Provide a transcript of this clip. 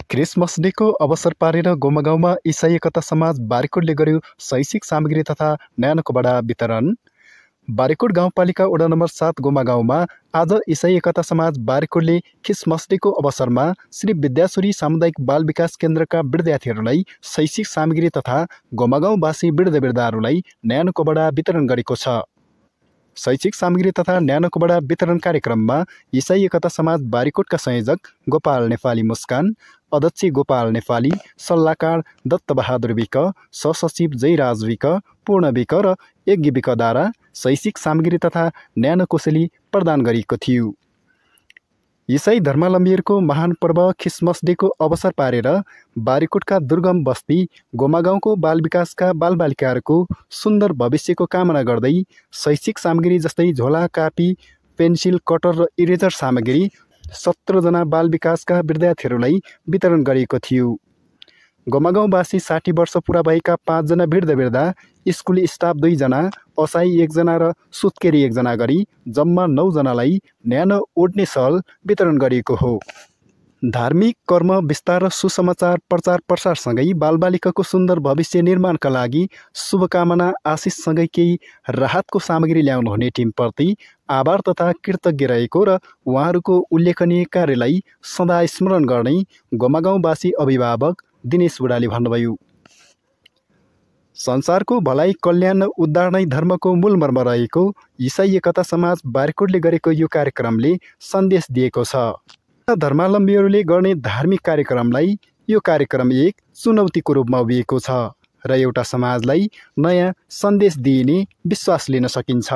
Christmas डेको अवसर पारेर गोमागाउँमा इसाई एकता समाज बारीकोटले गर्यो शैक्षिक सामग्री तथा न्यानोकोबाट वितरण। बारीकोट गाउँपालिका वडा नम्बर 7 गोमागाउँमा आज इसाई एकता समाज बारीकोटले क्रिसमस डेको अवसरमा श्री विद्याश्री सामुदायिक बाल विकास केन्द्रका विद्यार्थीहरूलाई शैक्षिक सामग्री तथा गोमागाउँवासी वृद्धवृद्धाहरूलाई न्यानोकोबाट वितरण गरेको छ। शैक्षिक सामग्री तथा न्यानोकोबाट वितरण कार्यक्रममा इसाई एकता समाज बारीकोटका संयोजक गोपाल नेपाली मुस्कान, अध्यक्ष गोपाल नेपाली, सल्लाहकार दत्त बहादुर विक, सहसचिव जयराज विक, पूर्ण विक र यज्ञ विकद्वारा शैक्षिक सामग्री तथा न्यानोकोसेली प्रदान गरिएको थियो। इसाई धर्मावलम्बीहरूको महान पर्व क्रिसमस डेको अवसर पारेर बारीकोटका दुर्गम बस्ती गोमागाउँको बाल विकासका बालबालिकाहरूको सुन्दर भविष्यको कामना गर्दै शैक्षिक सामग्री जस्तै झोला, कापी, पेन्सिल, कटर र इरेजर सामग्री 17 जना बाल विकासका विद्यार्थीहरूलाई वितरण गरिएको थियो। गोमागाउँवासी 60 वर्ष पुरा भएका 5 जना वृद्धवृद्धा, स्कुली स्टाफ 2 जना, असाई 1 जना र सुत्केरी 1 जना गरी जम्मा 9 जनालाई न्यानो ओढ्ने सल वितरण गरिएको हो। धार्मिक कर्म विस्तार र सुसमाचार प्रचार प्रसारसँगै बालबालिकाको सुन्दर भविष्य निर्माणका लागि शुभकामना आशिषसँगै केही राहतको सामग्री ल्याउनु हुने टिमप्रति आभार तथा कृतज्ञ रहेको र उहाँहरूको उल्लेखनीय कार्यलाई सदा स्मरण गर्ने गोमागाउँवासी अभिभावक दिनेश बुढाले भन्नुभयो। संसारको भलाइ, कल्याण र उद्धार नै धर्मको मूल मर्म रहेको इसाई एकता समाज बारीकोटले गरेको यो कार्यक्रमले सन्देश दिएको छ। धर्मावलम्बीहरूले गर्ने धार्मिक कार्यक्रमलाई यो कार्यक्रम एक चुनौतीको रूपमा उभिएको छ र एउटा समाजलाई नयाँ सन्देश दिइने विश्वास लिन सकिन्छ।